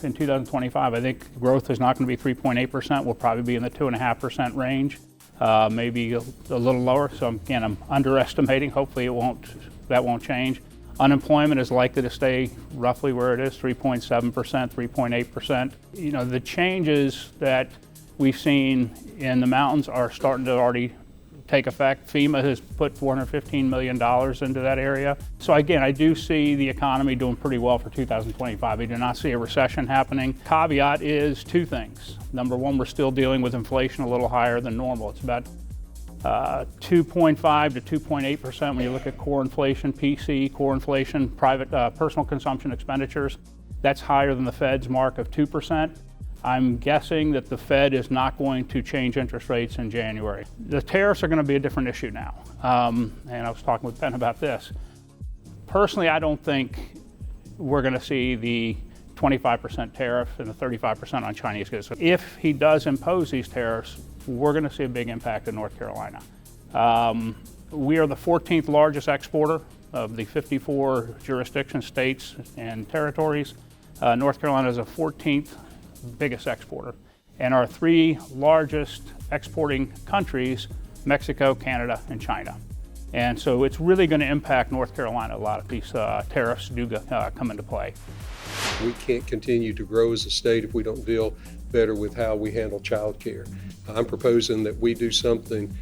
in 2025. I think growth is not going to be 3.8%. We'll probably be in the 2.5% range, maybe a little lower. So again, I'm underestimating. Hopefully that won't change. Unemployment is likely to stay roughly where it is, 3.7%, 3.8%. You know, the changes that we've seen in the mountains are starting to already take effect. FEMA has put $415 million into that area. So again, I do see the economy doing pretty well for 2025. I do not see a recession happening. Caveat is two things. Number one, we're still dealing with inflation a little higher than normal. It's about 2.5 to 2.8% when you look at core inflation, PC, core inflation, private personal consumption expenditures. That's higher than the Fed's mark of 2%. I'm guessing that the Fed is not going to change interest rates in January. The tariffs are going to be a different issue now. And I was talking with Ben about this. Personally, I don't think we're going to see the 25% tariff and the 35% on Chinese goods. So if he does impose these tariffs, we're going to see a big impact in North Carolina. We are the 14th largest exporter of the 54 jurisdictions, states, and territories. North Carolina is the 14th biggest exporter. And our three largest exporting countries, Mexico, Canada, and China. And so it's really going to impact North Carolina a lot if these tariffs do come into play. We can't continue to grow as a state if we don't deal better with how we handle child care. I'm proposing that we do something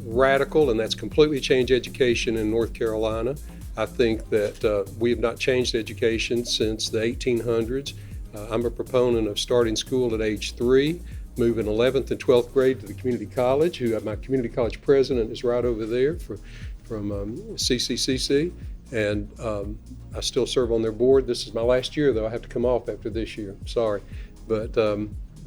radical, and that's completely change education in North Carolina. I think that we have not changed education since the 1800s. I'm a proponent of starting school at age 3, moving 11th and 12th grade to the community college. My community college president is right over there from CCCC, and I still serve on their board. This is my last year, though. I have to come off after this year. Sorry, but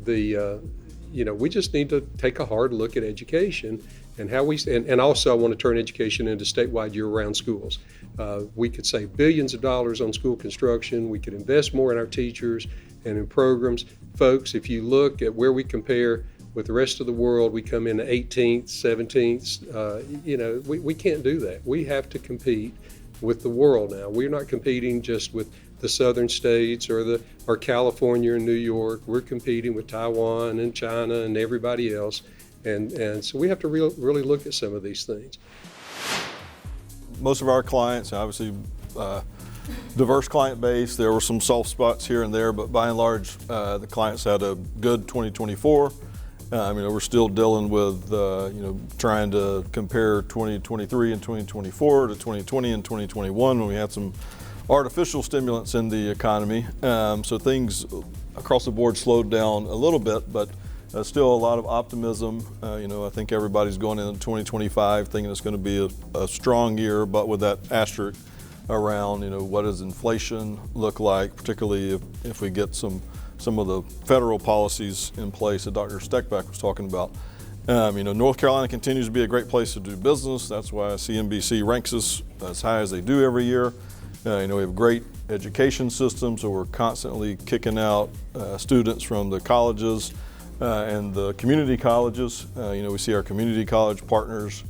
we just need to take a hard look at education and how and also I want to turn education into statewide year-round schools. We could save billions of dollars on school construction. We could invest more in our teachers and in programs. Folks, if you look at where we compare with the rest of the world, we come in 18th, 17th. We can't do that. We have to compete with the world now. We're not competing just with the southern states or California and New York. We're competing with Taiwan and China and everybody else. And so we have to really look at some of these things. Most of our clients, obviously, diverse client base. There were some soft spots here and there, but by and large, the clients had a good 2024. We're still dealing with, trying to compare 2023 and 2024 to 2020 and 2021 when we had some artificial stimulants in the economy. So things across the board slowed down a little bit, but still a lot of optimism. I think everybody's going into 2025 thinking it's going to be a strong year, but with that asterisk around, what does inflation look like, particularly if we get some of the federal policies in place that Dr. Steckback was talking about. North Carolina continues to be a great place to do business. That's why CNBC ranks us as high as they do every year. We have great education systems, so we're constantly kicking out students from the colleges and the community colleges. We see our community college partners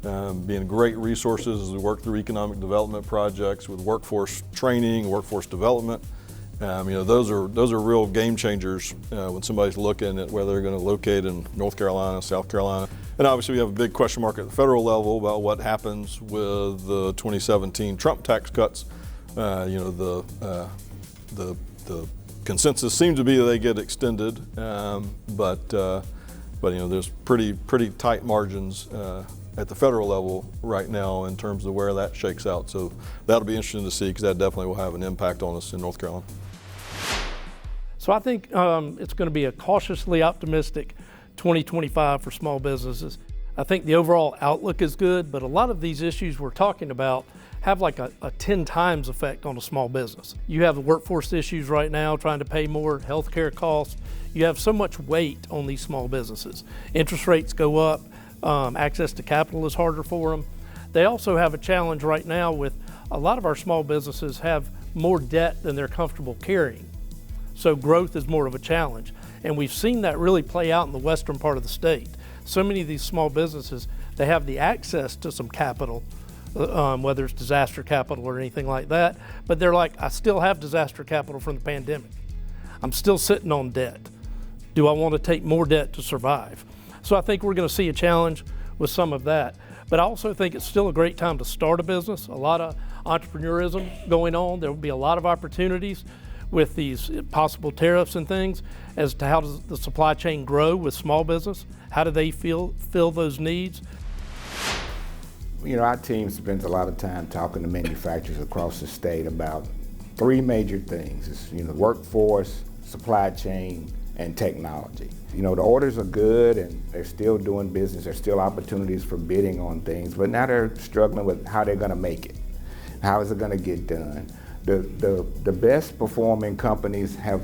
being great resources as we work through economic development projects with workforce training, workforce development. Those are real game changers when somebody's looking at where they're going to locate in North Carolina, South Carolina. And obviously we have a big question mark at the federal level about what happens with the 2017 Trump tax cuts. The consensus seems to be that they get extended, but there's pretty tight margins at the federal level right now in terms of where that shakes out. So that'll be interesting to see because that definitely will have an impact on us in North Carolina. So I think it's going to be a cautiously optimistic 2025 for small businesses. I think the overall outlook is good, but a lot of these issues we're talking about have like a 10 times effect on a small business. You have the workforce issues right now, trying to pay more, healthcare costs. You have so much weight on these small businesses. Interest rates go up, access to capital is harder for them. They also have a challenge right now with a lot of our small businesses have more debt than they're comfortable carrying. So growth is more of a challenge. And we've seen that really play out in the western part of the state. So many of these small businesses, they have the access to some capital, whether it's disaster capital or anything like that, but they're like, I still have disaster capital from the pandemic. I'm still sitting on debt. Do I want to take more debt to survive? So I think we're going to see a challenge with some of that. But I also think it's still a great time to start a business. A lot of entrepreneurism going on. There will be a lot of opportunities with these possible tariffs and things as to how does the supply chain grow with small business? How do they fill those needs? You know, our team spends a lot of time talking to manufacturers across the state about three major things. It's, you know, workforce, supply chain, and technology. You know, the orders are good and they're still doing business. There's still opportunities for bidding on things, but now they're struggling with how they're gonna make it. How is it gonna get done? The best performing companies have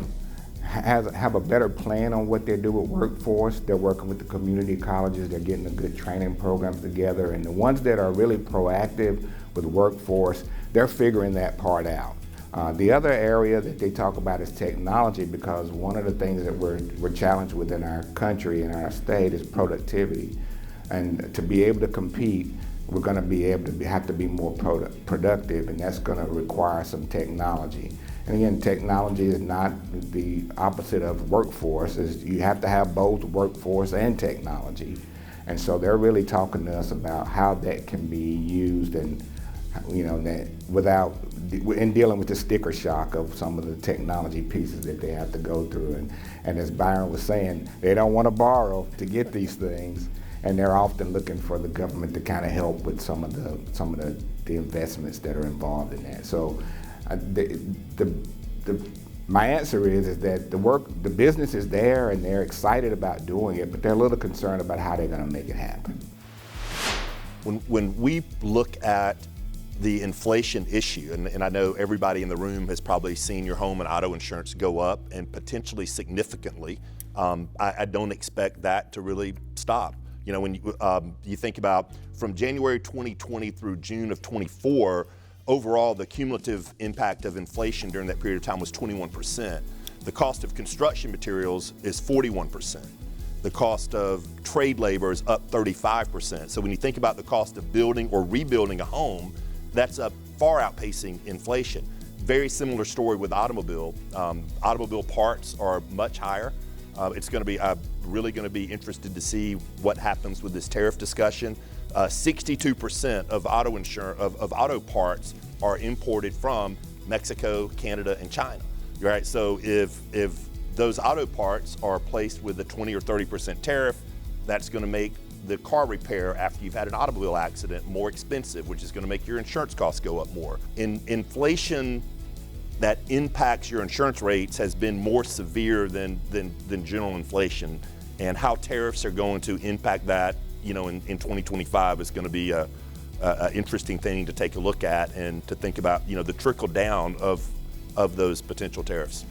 a better plan on what they do with workforce. They're working with the community colleges. They're getting a good training programs together. And the ones that are really proactive with workforce, they're figuring that part out. The other area that they talk about is technology, because one of the things that we're challenged with in our country and our state is productivity. And to be able to compete, we're going to be able to have to be more productive, and that's going to require some technology. And again, technology is not the opposite of workforce. You have to have both workforce and technology. And so they're really talking to us about how that can be used, and you know, that without in dealing with the sticker shock of some of the technology pieces that they have to go through. And as Byron was saying, they don't want to borrow to get these things, and they're often looking for the government to kind of help with some of the investments that are involved in that. So my answer is that the business is there and they're excited about doing it, but they're a little concerned about how they're going to make it happen. When we look at the inflation issue, and I know everybody in the room has probably seen your home and auto insurance go up, and potentially significantly. I don't expect that to really stop. You know, when you think about from January 2020 through June of 24, overall the cumulative impact of inflation during that period of time was 21%. The cost of construction materials is 41%. The cost of trade labor is up 35%. So when you think about the cost of building or rebuilding a home, that's up far outpacing inflation. Very similar story with automobile. Automobile parts are much higher. It's going to be really going to be interested to see what happens with this tariff discussion. 62% of auto parts are imported from Mexico, Canada, and China. Right. So if those auto parts are placed with a 20 or 30% tariff, that's going to make the car repair after you've had an automobile accident more expensive, which is going to make your insurance costs go up more. Inflation that impacts your insurance rates has been more severe than general inflation, and how tariffs are going to impact that, you know, in 2025 is going to be a interesting thing to take a look at and to think about, you know, the trickle down of those potential tariffs.